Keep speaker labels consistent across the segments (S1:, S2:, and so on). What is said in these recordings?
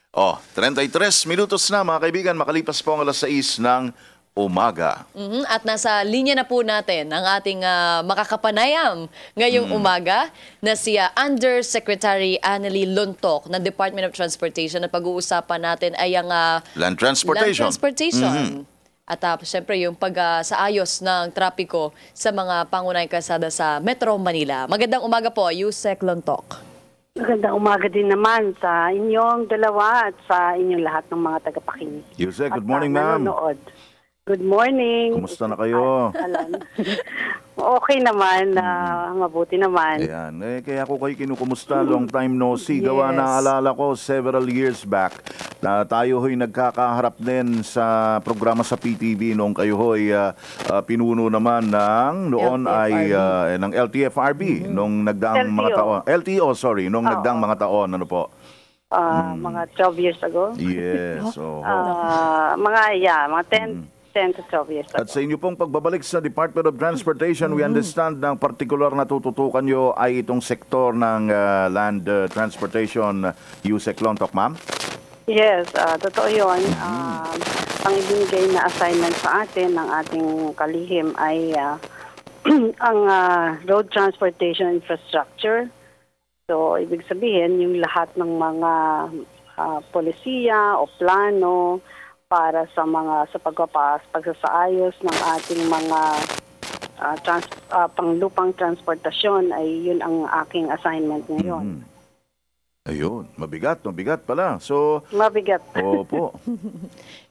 S1: 33 minutos na mga kaibigan, makalipas po ang alas 6 ng umaga.
S2: At nasa linya na po natin ang ating makakapanayam ngayong umaga na si Undersecretary Annely Lontoc ng Department of Transportation. At pag-uusapan natin ay ang
S1: Land Transportation.
S2: At siyempre yung pag-saayos ng trapiko sa mga pangunahing kalsada sa Metro Manila. Magandang umaga po, Yusek Lontoc.
S3: Magandang umaga din naman sa inyong dalawa at sa inyong lahat ng mga tagapakinig.
S1: Yusek, good morning, ma'am.
S3: Good morning.
S1: Kumusta na kayo?
S3: Okay naman, mabuti naman.
S1: Ayan, kaya ako kayo kinukumusta, long time no see. Gawa na alala ko several years back na tayo ho'y nagkakaharap din sa programa sa PTV noong kayo ho'y pinuno naman ng noon ay ng LTFRB nung nagdaang mga taon. LTO, sorry, nung nagdaang mga taon, ano po?
S3: Mga 12 years ago.
S1: Yes.
S3: Mga 10 to 12 years ago.
S1: At sa inyo pong pagbabalik sa Department of Transportation, we understand na ang particular na tututukan nyo ay itong sektor ng land transportation, Yusek Lontoc, ma'am?
S3: Yes, totoo yun. Ang ibinigay na assignment sa atin ng ating kalihim ay ang road transportation infrastructure. So, ibig sabihin, yung lahat ng mga polisiya o plano para sa pagsasaayos ng ating mga panglupang transportasyon ay yun ang aking assignment ngayon.
S1: Ayun, mabigat pala. So,
S3: mabigat.
S1: Opo.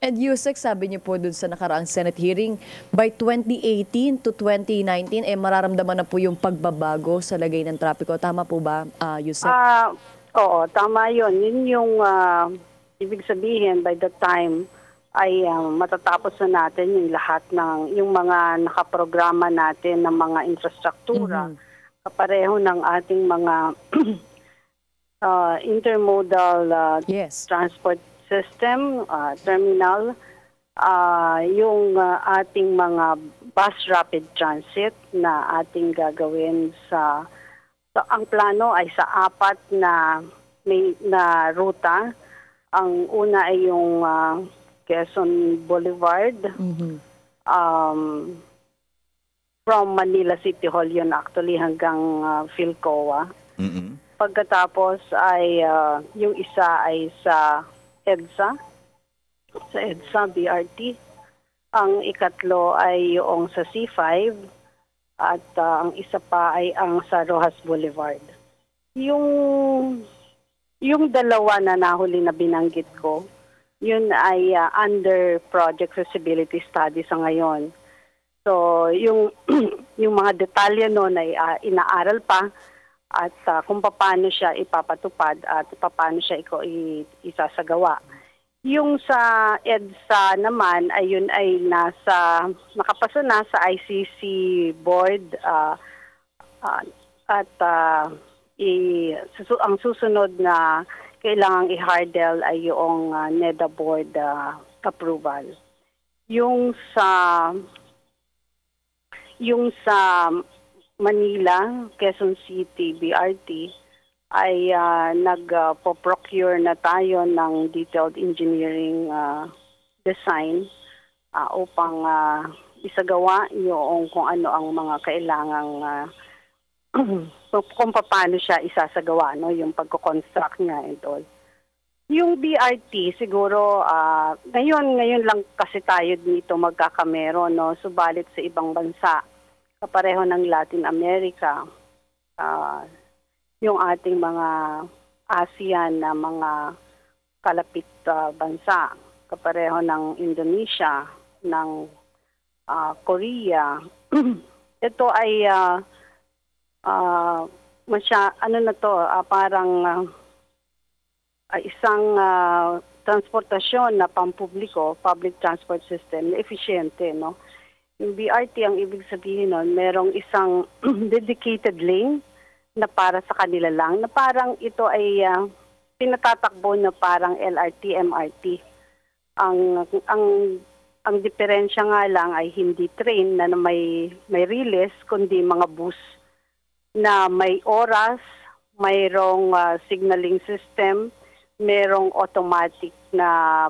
S2: And Yusek, sabi niyo po dun sa nakaraang Senate hearing, by 2018 to 2019, mararamdaman na po yung pagbabago sa lagay ng trapiko. Tama po ba, Yusek?
S3: Oo, tama yun. Yun yung ibig sabihin by the time ay matatapos na natin yung lahat ng yung mga nakaprograma natin ng mga infrastruktura kapareho ng ating mga intermodal transport system, terminal, yung ating mga bus rapid transit na ating gagawin sa ang plano ay sa 4 na ruta. Ang una ay yung Quezon Boulevard, from Manila City Hall yun actually hanggang Philcoa. Pagkatapos ay yung isa ay sa EDSA BRT. Ang ikatlo ay yung sa C5 at ang isa pa ay ang sa Rojas Boulevard. Yung dalawa na nahuli na binanggit ko, yun ay under project feasibility study sa ngayon. So, yung mga detalye noon ay inaaral pa at kung paano siya ipapatupad at paano siya isasagawa. Yung sa EDSA naman ay yun ay nakapasa na sa ICC board at ang susunod na kailangang i-hardle ay yung NEDA board approval. Yung sa Manila, Quezon City, BRT, ay nagpo-procure na tayo ng detailed engineering design upang isagawa yung kung ano ang mga kailangang kung paano siya isasagawa, no, yung pagko-construct niya and all. Yung BRT siguro ngayon lang kasi tayo dito magkakamero, no, subalit sa ibang bansa kapareho ng Latin America, yung ating mga ASEAN na mga kalapit bansa, kapareho ng Indonesia, ng Korea. Ito ay parang isang transportasyon na pampubliko, public transport system na efficiente, no? Yung BRT, ang ibig sabihin nun, merong isang dedicated lane na para sa kanila lang, na parang ito ay pinatatakbo na parang LRT, MRT. Ang diferensya nga lang ay hindi train na may release, kundi mga bus na may oras, mayroong signaling system, merong automatic na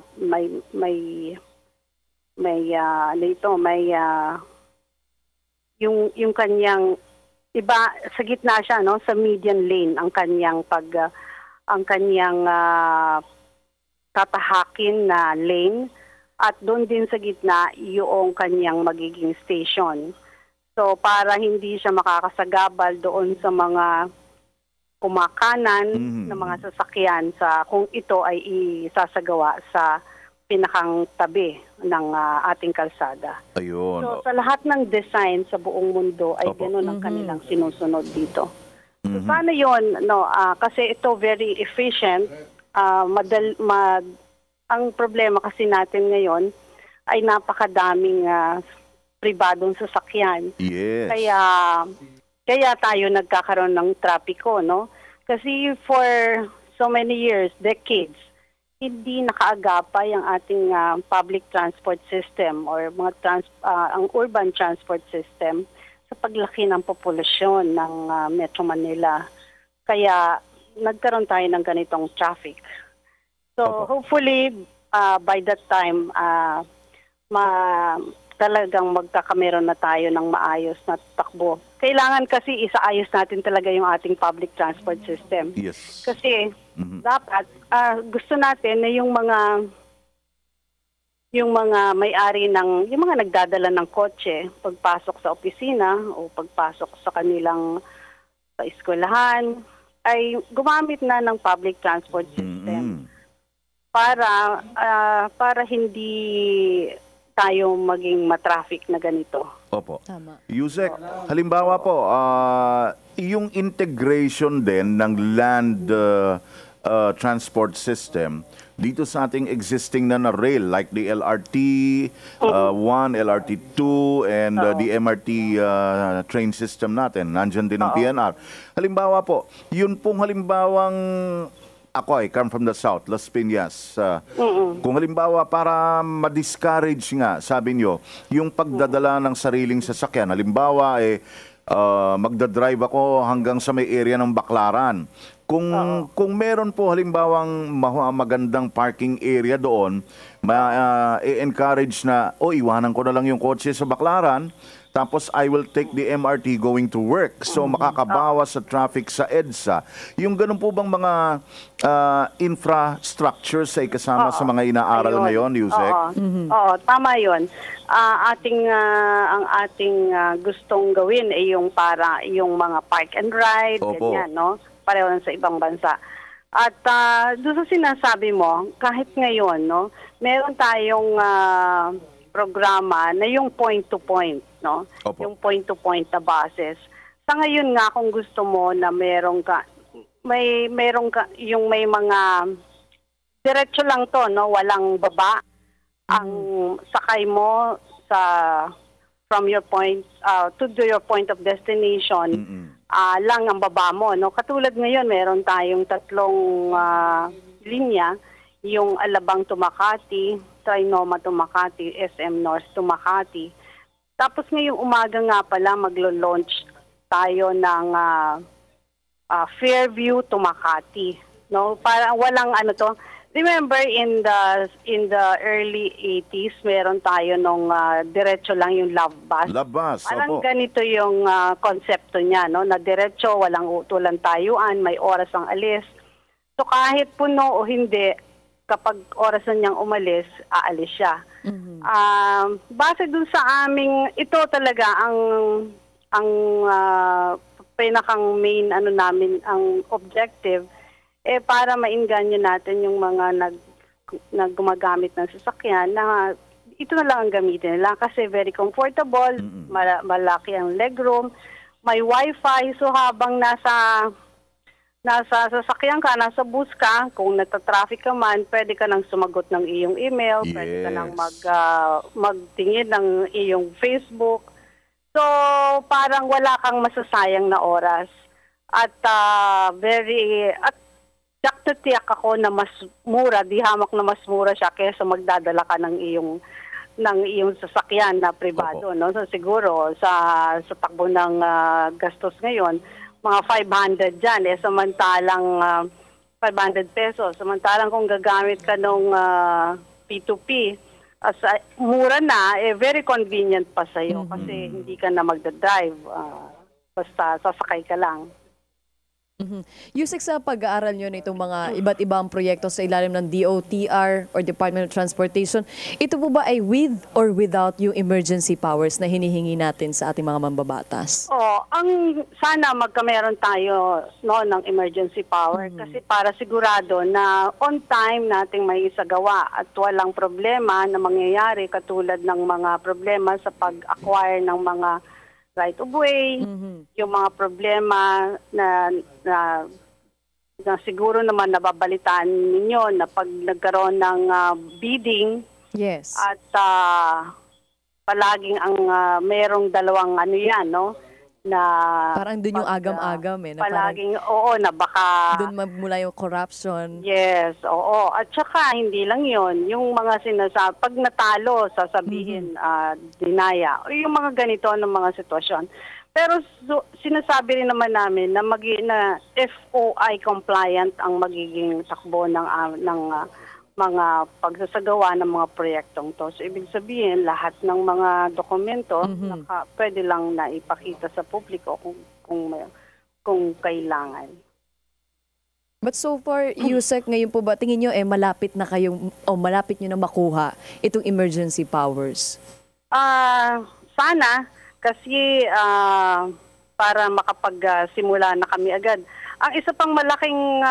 S3: yung kanyang iba sa gitna siya, no, sa median lane ang kanyang tatahakin na lane, at doon din sa gitna yung kanyang magiging station. So para hindi siya makakasagabal doon sa mga kumakanan ng mga sasakyan kung ito ay isasagawa sa pinakang tabi ng ating kalsada.
S1: Ayun.
S3: So sa lahat ng design sa buong mundo ay ganoon ang kanilang sinusunod dito. So, paano yun? No, kasi ito very efficient. Ang problema kasi natin ngayon ay napakadaming pribadong sasakyan.
S1: Yes.
S3: Kaya tayo nagkakaroon ng trapiko, no? Kasi for so many years, decades, hindi nakaagapay ang ating public transport system or ang urban transport system sa paglaki ng populasyon ng Metro Manila. Kaya nagkaroon tayo ng ganitong traffic. So hopefully by that time talagang magkakameron na tayo ng maayos na takbo. Kailangan kasi isaayos natin talaga yung ating public transport system.
S1: Yes.
S3: Kasi dapat gusto natin na yung mga may-ari yung mga nagdadala ng kotse pagpasok sa opisina o pagpasok sa kanilang eskwelahan ay gumamit na ng public transport system para hindi tayo maging matraffic na ganito.
S1: Opo.
S2: Tama.
S1: Yusek, halimbawa po, yung integration din ng land transport system dito sa ating existing na rail like the LRT 1, LRT 2, and the MRT train system natin. Nandyan din ang PNR. Halimbawa po, yun pong halimbawang ako I come from the South, Las Piñas. Kung halimbawa para ma-discourage nga, sabi nyo, yung pagdadala ng sariling sasakyan. Halimbawa, magdadrive ako hanggang sa may area ng Baclaran. Kung meron po halimbawang magandang parking area doon, i-encourage na, iwanan ko na lang yung kotse sa Baclaran, tapos I will take the MRT going to work. So makakabawas sa traffic sa EDSA. Yung ganun po bang mga infrastructures ay kasama sa mga inaaral ngayon, Yusek?
S3: Oo, tama yun. Ang ating gustong gawin ay yung mga park and ride, ganyan, no? Pareho lang sa ibang bansa. At doon sa sinasabi mo, kahit ngayon, no, meron tayong programa na yung point-to-point, no?
S1: Opo.
S3: Yung point-to-point na buses. Sa ngayon nga, kung gusto mo na meron ka yung may mga diretso lang to, no? Walang baba. Ang sakay mo from your point to your point of destination, lang ang baba mo, no? Katulad ngayon, meron tayong 3 linya, yung Alabang to Makati, Trinoma to Makati, SM North to Makati. Tapos ngayong umaga nga pala maglo-launch tayo ng Fairview to Makati, no? Para walang Remember in the early 80s, meron tayo nung diretso lang yung love bus.
S1: Love bus,
S3: Parang
S1: opo.
S3: ganito yung konsepto niya, no? Na diretso, walang utulan tayuan, may oras ang alis. So kahit puno o hindi, kapag oras na niyang umalis, aalis siya. Base dun sa ito talaga ang pinakang main namin, ang objective, para mainganyo natin yung mga gumagamit ng sasakyan na ito na lang ang gamitin nila kasi very comfortable, malaki ang legroom, may wifi, so habang nasa sasakyan ka, nasa bus ka, kung natatraffic ka man, pwede ka nang sumagot ng iyong email, pwede ka nang magtingin ng iyong Facebook. So, parang wala kang masasayang na oras. At tiyak ako na mas mura, di hamak na mas mura siya kaysa magdadala ka ng iyong sasakyan na pribado, no? So siguro sa takbo ng gastos ngayon, mga 500 diyan samantalang 500 pesos. Samantalang kung gagamit ka nung P2P, mura na, very convenient pa sa'yo kasi hindi ka na magdadrive. Basta sasakay ka lang.
S2: Yusek, sa pag-aaral nyo nitong mga iba't ibang proyekto sa ilalim ng DOTR or Department of Transportation, ito po ba ay with or without yung emergency powers na hinihingi natin sa ating mga mambabatas?
S3: Sana magkameron tayo ng emergency power kasi para sigurado na on time nating may isagawa at walang problema na mangyayari katulad ng mga problema sa pag-acquire ng mga right of way, yung mga problema na siguro naman nababalitaan ninyo na pag nagkaroon ng bidding,
S2: yes,
S3: at palaging ang merong dalawang na
S2: parang dun yung agam-agam na
S3: palaging na baka
S2: dun magmula yung corruption.
S3: Yes, oo. At saka hindi lang yon, yung mga sinasabi pag natalo sasabihin dinaya o yung mga ganito ng mga sitwasyon. Pero sinasabi rin naman namin na na FOI compliant ang magiging takbo ng mga pagsasagawa ng mga proyektong to. So, ibig sabihin, lahat ng mga dokumento pwede lang na ipakita sa publiko kung kailangan.
S2: But so far, Yusek, ngayon po ba, tingin nyo malapit na kayong, malapit nyo na makuha itong emergency powers?
S3: Sana, kasi para makapagsimula na kami agad. Ang isa pang malaking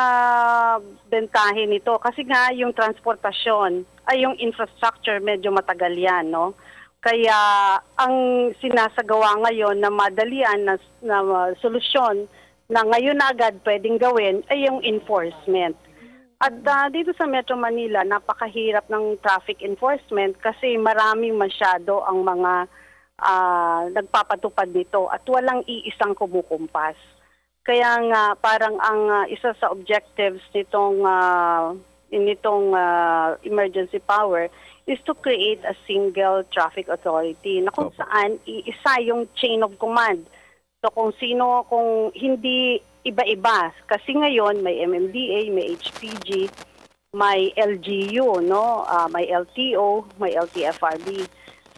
S3: bentahe nito, kasi nga yung transportasyon, ay yung infrastructure medyo matagal yan, no? Kaya ang sinasagawa ngayon na madalian na solusyon na ngayon na agad pwedeng gawin ay yung enforcement. At dito sa Metro Manila, napakahirap ng traffic enforcement kasi maraming masyado ang mga nagpapatupad nito at walang iisang kumukumpas. Kaya nga parang ang isa sa objectives nitong emergency power is to create a single traffic authority na kung saan iisa yung chain of command. So kung hindi iba-iba, kasi ngayon may MMDA, may HPG, may LGU, may LTO, may LTFRB.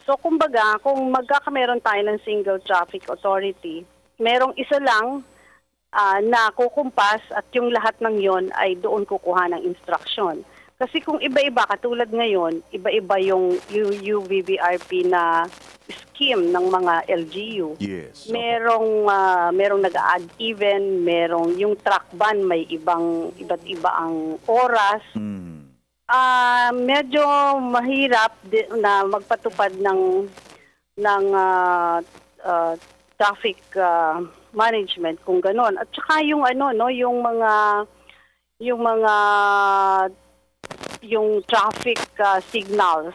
S3: So kumbaga, kung magkakameron tayo ng single traffic authority, merong isa lang na kukumpas at yung lahat ng yon ay doon kukuha ng instruction. Kasi kung iba-iba, katulad ngayon, iba-iba yung UVVRP na scheme ng mga LGU.
S1: Yes.
S3: Merong nag-add even, merong yung truck ban may iba't iba ang oras. Medyo mahirap na magpatupad ng traffic management kung gano'n. At saka yung yung traffic signals,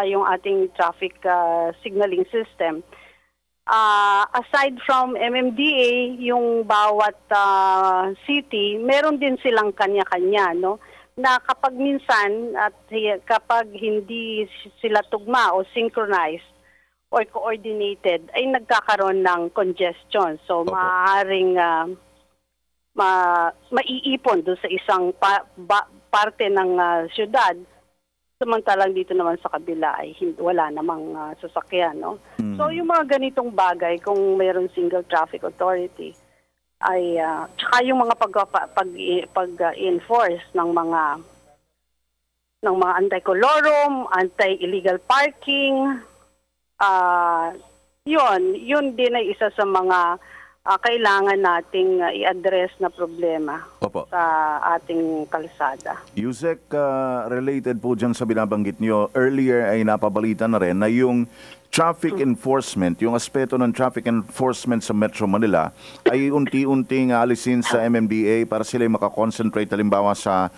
S3: yung ating traffic signaling system. Aside from MMDA, yung bawat city, meron din silang kanya-kanya, na kapag minsan at kapag hindi sila tugma o synchronized or coordinated, ay nagkakaroon ng congestion. So, maaaring maiipon doon sa isang parte ng syudad. Samantalang dito naman sa kabila ay wala namang sasakyan. So, yung mga ganitong bagay, kung mayroong single traffic authority, ay tsaka yung mga pag-enforce ng mga anti-colorum, anti-illegal parking, yun din ay isa sa mga kailangan nating i-address na problema sa ating kalsada.
S1: Yusek, related po dyan sa binabanggit nyo, earlier ay napabalita na rin na yung traffic enforcement, yung aspeto ng traffic enforcement sa Metro Manila ay unti-unting alisin sa MMDA para sila makakonsentrate halimbawa sa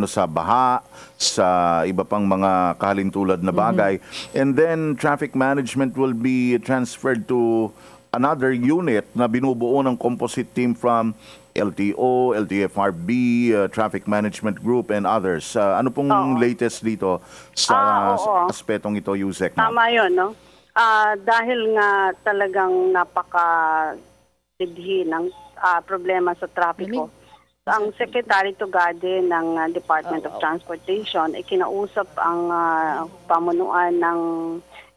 S1: sa baha, sa iba pang mga kahalintulad na bagay. And then traffic management will be transferred to another unit na binubuo ng composite team from LTO, LTFRB, Traffic Management Group, and others. Ano pong latest dito sa aspetong ito, Yusek?
S3: Tama yun, no? Dahil nga talagang napaka-sidhi ng problema sa trapiko. Ang Secretary Tugade ng Department of Transportation ay kinausap ang pamunuan ng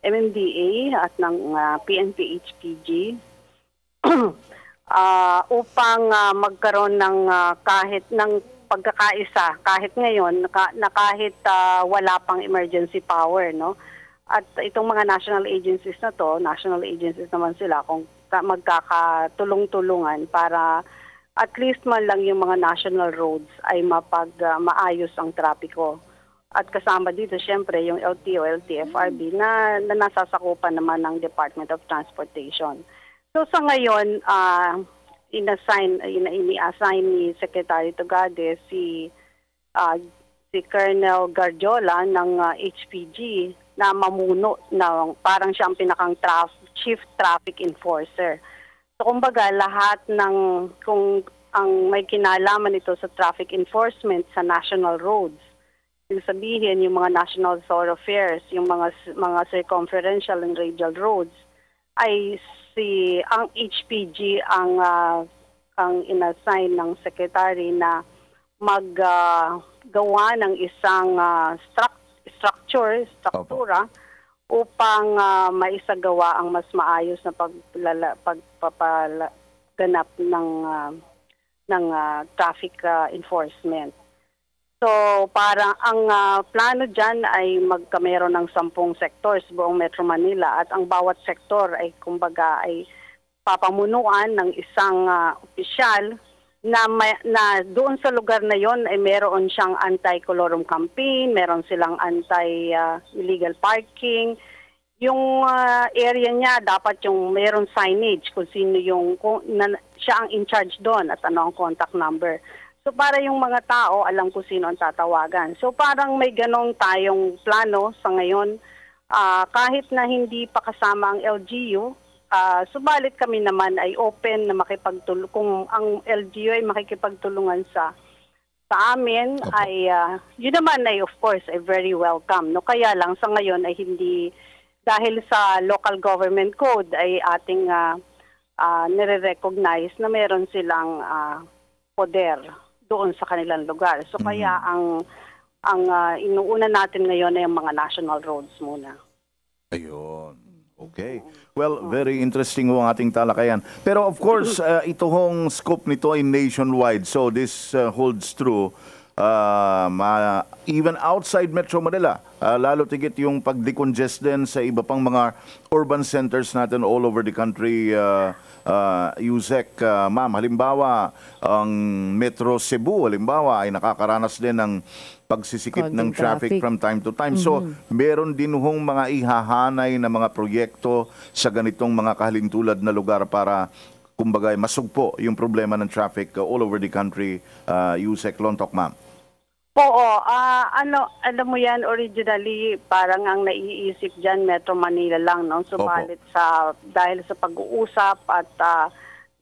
S3: MMDA at ng PNP-HPG upang magkaroon ng kahit ng pagkakaisa kahit ngayon na kahit wala pang emergency power, no? At itong mga national agencies na to, national agencies naman sila kung magkakatulong-tulungan para at least man lang yung mga national roads ay maayos ang trapiko. At kasama dito siyempre yung LTO, LTFRB na nasasakupan naman ng Department of Transportation. So sa ngayon, ini-assign ni Secretary Tugade si Colonel Gardiola ng HPG na mamuno na parang siyang chief traffic enforcer. So kumbaga lahat ng kung ang may kinalaman ito sa traffic enforcement sa national roads, yung sabihin yung mga national thoroughfares, yung mga circumferential and radial roads, ay ang HPG ang inassign ng secretary na maggawa ng isang struktura upang maisagawa ang mas maayos na pagpapaganap ng traffic enforcement. So parang ang plano dyan ay magkameron ng 10 sectors buong Metro Manila at ang bawat sektor ay kumbaga ay papamunuan ng isang opisyal na doon sa lugar na yon ay meron siyang anti-colorum campaign, meron silang anti-illegal parking. Yung area niya dapat yung meron signage kung sino siya ang in charge doon at ano ang contact number. So para yung mga tao alam kung sino ang tatawagan. So parang may ganong tayong plano sa ngayon kahit na hindi pa kasama ang LGU. Subalit kami naman ay open na makipagtulong. Kung ang LGU ay makikipagtulungan sa amin, ay yun naman ay of course ay very welcome. No? Kaya lang sa ngayon ay hindi, dahil sa local government code ay ating nire-recognize na meron silang poder doon sa kanilang lugar. So kaya ang inuuna natin ngayon ay ang mga national roads muna.
S1: Ayun. Okay. Well, very interesting ang ating talakayan. Pero of course, ito hong scope nito ay nationwide. So this holds true even outside Metro Manila. Lalo tigit yung pag-decongest din sa iba pang mga urban centers natin all over the country. Yusek, ma'am, halimbawa, ang Metro Cebu, halimbawa, ay nakakaranas din ng pagsisikip ng traffic from time to time. So, meron din hong mga ihahanay na mga proyekto sa ganitong mga kahalintulad na lugar para, kumbaga, masugpo yung problema ng traffic all over the country. Yusek Lontok, ma'am.
S3: Oo, alam mo yan, originally, parang ang naiisip dyan, Metro Manila lang, no? Subalit dahil sa pag-uusap at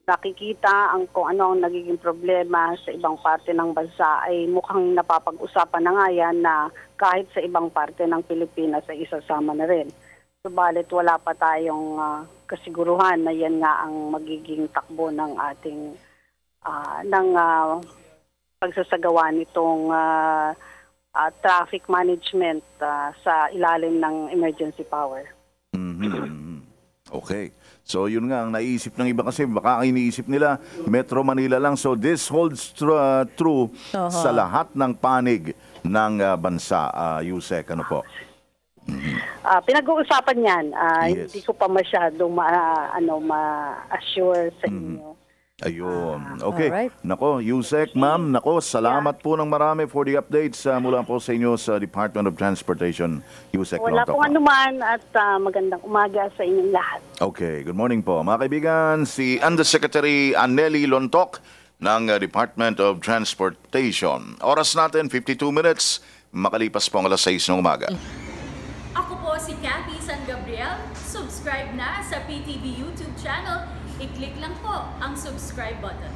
S3: nakikita kung ano ang nagiging problema sa ibang parte ng bansa ay mukhang napapag-usapan na nga yan na kahit sa ibang parte ng Pilipinas ay isasama na rin. Subalit wala pa tayong kasiguruhan na yan nga ang magiging takbo ng ating pagsasagawa nitong traffic management sa ilalim ng emergency power.
S1: Okay. So yun nga ang naisip ng iba kasi baka iniisip nila Metro Manila lang. So this holds true sa lahat ng panig ng bansa. Yusek, ano po?
S3: Pinag-uusapan yan.
S1: Yes.
S3: Hindi ko pa masyadong ma-assure sa inyo.
S1: Ayun. Okay.
S2: Alright.
S1: Nako, Yusek, ma'am, nako, salamat po ng marami for the updates mula po sa inyo sa Department of Transportation. Yusek
S3: Wala
S1: Lontok,
S3: pong
S1: ma'am.
S3: anuman at magandang umaga sa inyong lahat.
S1: Okay, good morning po. Mga kaibigan, si Undersecretary Anneli Lontok ng Department of Transportation. Oras natin, 52 minutes, makalipas po ang alas 6 ng umaga.
S4: Ako po si Cathy San Gabriel. Subscribe na sa PTV YouTube channel. I-click lang po ang subscribe button.